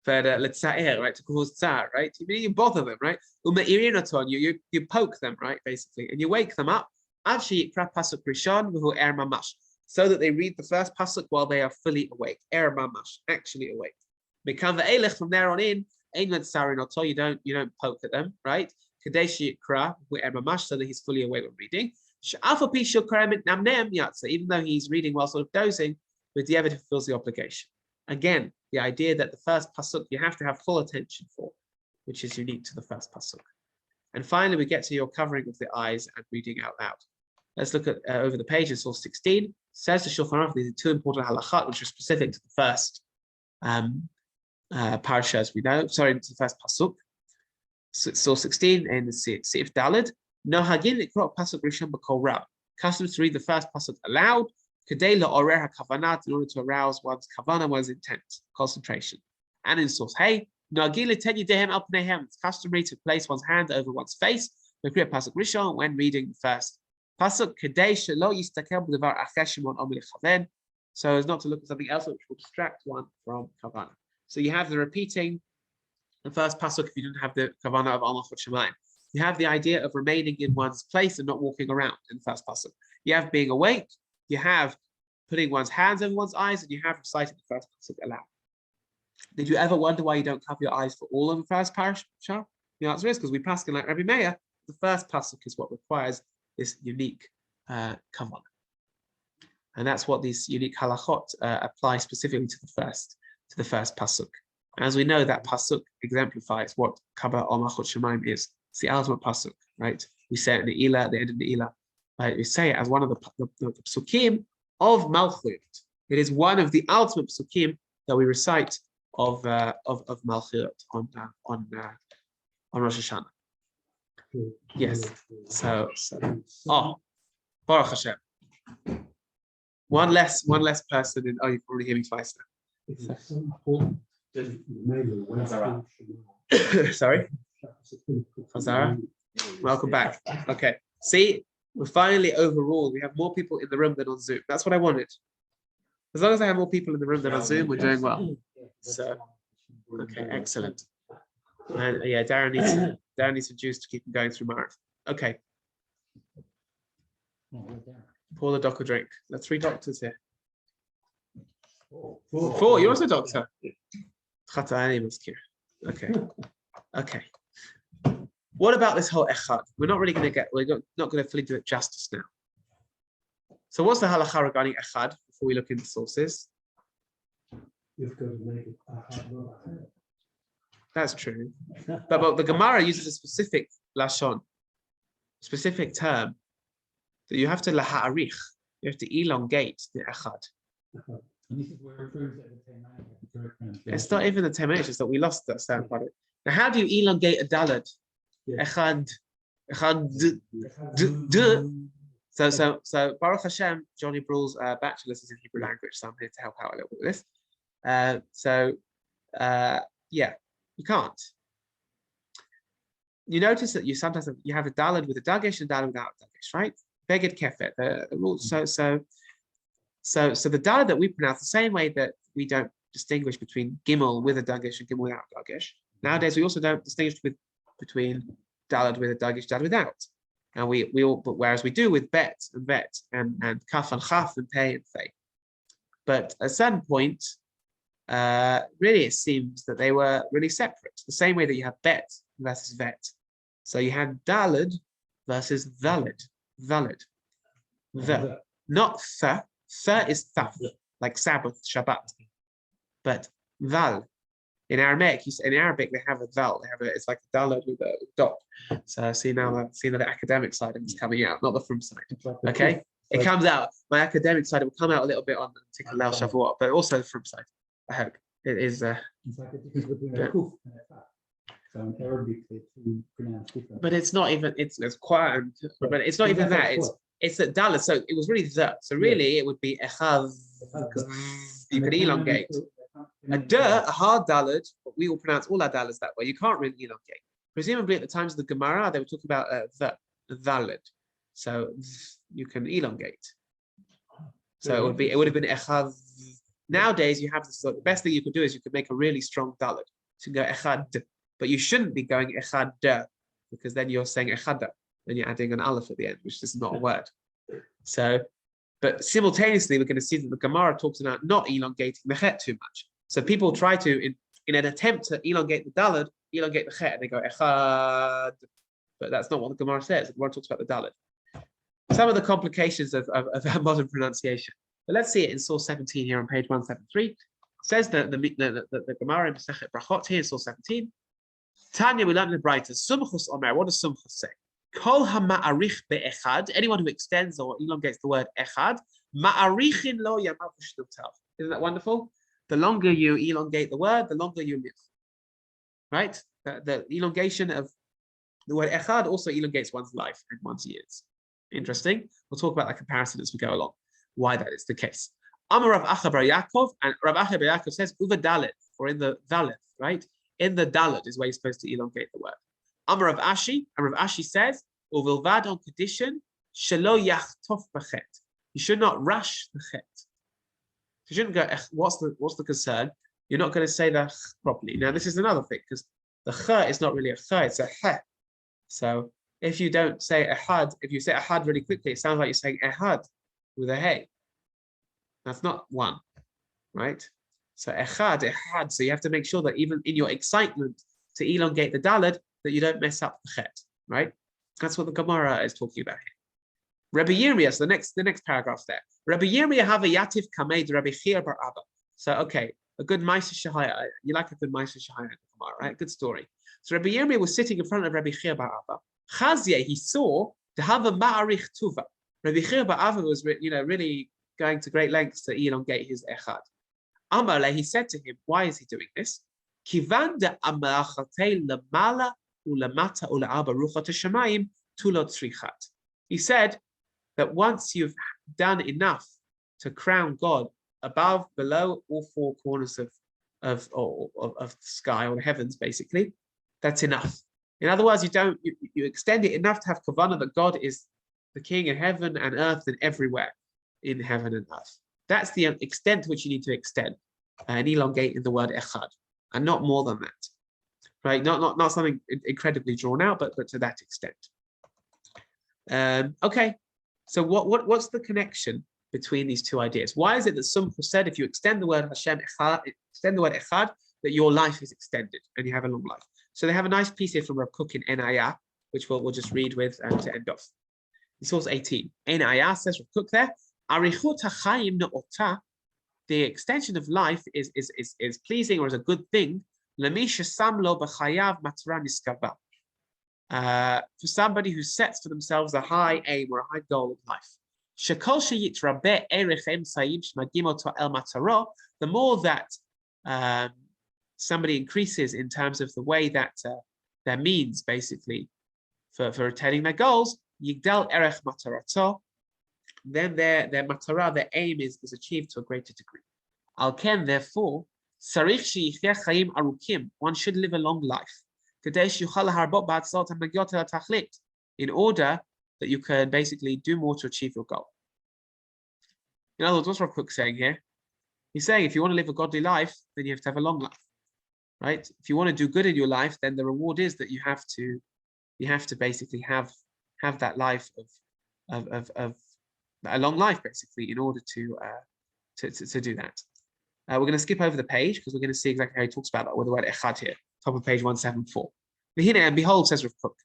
But right, to cause tsar, right? You bother them, right? You poke them, right, basically, and you wake them up. So that they read the first pasuk while they are fully awake. Actually awake. From there on in, you don't poke at them, right? So that he's fully awake when reading. Even though he's reading while sort of dozing, with the evidence fulfills the obligation. Again, the idea that the first pasuk you have to have full attention for, which is unique to the first pasuk. And finally, we get to your covering of the eyes and reading out loud. Let's look at over the page in source 16. Says the Shulchan Aruch, these are two important halachat which are specific to the first parasha, as we know. Sorry, to the first pasuk. Source 16 in the Seif Daled. No hagin likrot pasuk rishon b'kol rab. Customs to read the first pasuk aloud. Kedei la'orer hakavanat, in order to arouse one's kavanah, one's intent, concentration. And in source hey, no hagin l'ten yedehem al pneihem. It's customary to place one's hand over one's face. Likrot pasuk rishon when reading the first pasuk. Kedei shelo yistakel b'devar acher shemon omer lechaven, so as not to look at something else which will distract one from kavanah. So you have the repeating the first pasuk if you didn't have the kavanah of Al Malchut Shemayim. You have the idea of remaining in one's place and not walking around in the first pasuk. You have being awake, you have putting one's hands over one's eyes, and you have reciting the first pasuk aloud. Did you ever wonder why you don't cover your eyes for all of the first parasha? The answer is because we paskin like Rabbi Meir, the first pasuk is what requires this unique kavanah. And that's what these unique halachot apply specifically to the first pasuk. As we know, that pasuk exemplifies what Kabbalah Al Malchut Shemayim is. It's the ultimate pasuk, right? We say it in the Ilah, at the end of the Ilah. Right? We say it as one of the psukim of Malchut. It is one of the ultimate psukim that we recite of Malchut on Rosh Hashanah. Yes. So Baruch Hashem. One less person in. Oh, you've already heard me twice now. It's so important that you remember when it's Sorry. Hazara, welcome back. Okay, see, we're finally overruled. We have more people in the room than on Zoom. That's what I wanted. As long as I have more people in the room than on Zoom, we're doing well. So, okay, excellent. And yeah, Darren needs some juice to keep him going through Maariv. Okay. Pour the doc a drink. That's 3 doctors here. 4. You're also a doctor. Okay. Okay. What about this whole echad? We're not going to fully do it justice now. So what's the halacha regarding echad before we look into sources? You've got to make it ahad, not ahad. That's true. But the Gemara uses a specific lashon, specific term, that you have to laha'arich, you have to elongate the echad. And this is where it proves that the Teman is the correct pronunciation. It's not even the Teman, it's just that we lost that sound part of it. Now, how do you elongate a dalad? Yeah. Echad, So Baruch Hashem, Johnny Brule's bachelor's is in Hebrew language, so I'm here to help out a little bit with this. Yeah, you can't. You notice that you sometimes have a daled with a dagesh and a daled without a dagesh, right? Beged kefet. The rules. So the daled that we pronounce the same way that we don't distinguish between gimel with a dagesh and gimel without a dagesh. Nowadays we also don't distinguish between daled with a dagesh, daled without. And we all, but whereas we do with bet and kaf and chaf and pei and fei. But at a certain point, really it seems that they were really separate. The same way that you have bet versus vet. So you had daled versus valid. The, not th. Th is thaf, like Sabbath, Shabbat. But val. In Aramaic, in Arabic, they have a val. It's like a daled with a dot. So see now, the academic side of it's coming out, not the from side. Okay, it comes out. My academic side, it will come out a little bit on the Leil Shavuot, but also the from side. I hope it is. It's like a difference between a kuf and a fa. So in Arabic, they pronounce different. But it's not even. It's quiet, but it's not even that. It's that daled. So it was really the. So really, it would be echad. You could elongate. A hard daled, but we will pronounce all our daleds that way. You can't really elongate. Presumably at the times of the Gemara, they were talking about the daled. So you can elongate. So it would have been echad. Nowadays you have this. So the best thing you could do is you could make a really strong daled. So you can go echad, but you shouldn't be going echad because then you're saying echada. Then you're adding an aleph at the end, which is not a word. So. But simultaneously, we're going to see that the Gemara talks about not elongating the chet too much. So people try to, in an attempt to elongate the daled, elongate the chet, and they go echad. But that's not what the Gemara says. The Gemara talks about the daled. Some of the complications of modern pronunciation. But let's see it in source 17 here on page 173. It says that the Gemara in Masechet Brachot here in source 17. Tanya, we learned in the Brighter. Sumchus Omer. What does Sumchus say? Kol ha'ma'arich be'echad, anyone who extends or elongates the word echad, ma'arichin lo yamav shnotav. Isn't that wonderful? The longer you elongate the word, the longer you live. Right? The elongation of the word echad also elongates one's life and one's years. Interesting. We'll talk about that comparison as we go along, why that is the case. Amar Rav Acha bar Yaakov, and Rav Acha bar Yaakov says, uva dalet, or in the dalet, right? In the dalet is where you're supposed to elongate the word. Amar Rav Ashi, and Rav Ashi says, "Uvilvad on condition shelo yachtof b'chet." You should not rush the chet. You shouldn't go. What's the concern? You're not going to say the ch properly. Now this is another thing because the ch is not really a ch; it's a he. So if you don't say ehad, if you say ehad really quickly, it sounds like you're saying ehad with a hey. That's not one, right? So ehad. So you have to make sure that even in your excitement to elongate the daled, that you don't mess up the chet, right? That's what the Gemara is talking about here. Rabbi Yirmiyah, so the next paragraph there. Rabbi Yirmiyah have a yativ kamed Rabbi Chia bar Abba. So okay, a good Ma'aser Shahaya. You like a good Ma'aser Shahaya in the Gemara, right? Good story. So Rabbi Yirmiyah was sitting in front of Rabbi Chia bar Abba. Chazia, he saw to have a ma'arich tuva. Rabbi Chia bar Abba was, really going to great lengths to elongate his echad. Amalei, he said to him, why is he doing this? Kivan de amalachatei lemala. He said that once you've done enough to crown God above, below, all four corners of the sky or the heavens, basically, that's enough. In other words, you extend it enough to have kavanah that God is the King in heaven and earth and everywhere in heaven and earth. That's the extent to which you need to extend and elongate in the word echad, and not more than that. Right, not something incredibly drawn out, but to that extent. Okay, so what's the connection between these two ideas? Why is it that some said if you extend the word Hashem echad, that your life is extended and you have a long life? So they have a nice piece here from Rav Kook in Enaya, which we'll just read with to end off. In source 18, Enaya says Rav Kook there, Arichut hachayim ne'ota, the extension of life is pleasing or is a good thing. For somebody who sets for themselves a high aim or a high goal in life. The more that somebody increases in terms of the way that their means basically for attaining their goals, yigdal erech matarato, then their matara, their aim is achieved to a greater degree. Al ken, therefore, sarich sheyichya chayim arukim, one should live a long life. Kadesh yuchal harbot ba'atzot hamagyot el tachlit, in order that you can basically do more to achieve your goal. In other words, what's Rav Kook saying here? He's saying if you want to live a godly life, then you have to have a long life, right? If you want to do good in your life, then the reward is that you have to basically have that life of a long life, basically, in order to do that. We're going to skip over the page because we're going to see exactly how he talks about that with the word echad here, top of page 174. And behold, says Rav Kook,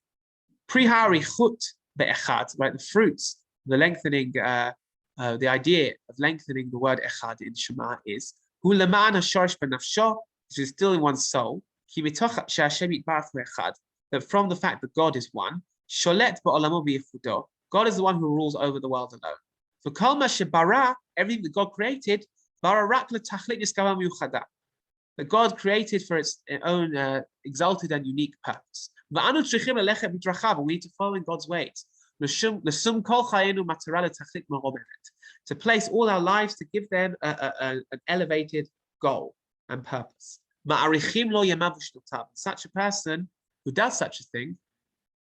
prihari chut be'echad, right? The fruits, the lengthening, the idea of lengthening the word echad in Shema is hu leman hashorish benafsho, which is still in one's soul, ki mitoch she'Hashem yitbarach echad, that from the fact that God is one, sholet ba'olamo b'yichudo, God is the one who rules over the world alone. For kol ma shebara, everything that God created, bara rak letachlit niskava miyuchada, that God created for its own exalted and unique purpose. V'anu tzrichim lelechet b'drachav, we need to follow in God's ways. To place all our lives, to give them an elevated goal and purpose. Such a person who does such a thing,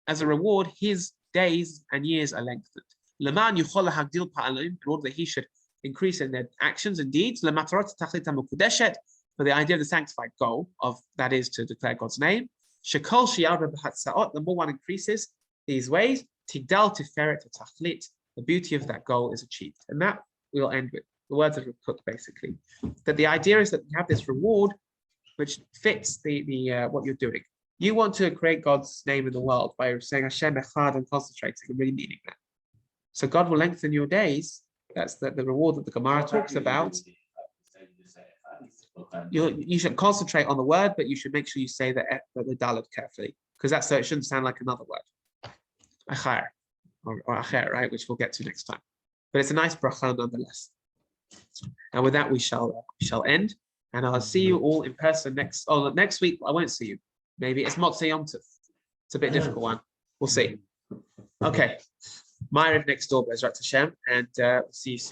as a reward, his days and years are lengthened. In order that he should increase in their actions and deeds, for the idea of the sanctified goal of that is to declare God's name. The more one increases these ways, Tigdal Tiferet Tachlit, the beauty of that goal is achieved. And that we'll end with the words of Rav Kook, basically. That the idea is that you have this reward which fits the what you're doing. You want to create God's name in the world by saying Hashem Echad and concentrating and really meaning that. So God will lengthen your days. That's the reward that the Gemara talks about. You should concentrate on the word, but you should make sure you say the Dalet carefully, because that's so it shouldn't sound like another word. Acher, or acher, right, which we'll get to next time. But it's a nice bracha nonetheless. And with that, we shall end. And I'll see you all in person next week. I won't see you. Maybe it's Motzei Yom Tov. It's a bit difficult one. We'll see. Okay. Ma'ariv next door, Bezrat Hashem, and see you soon.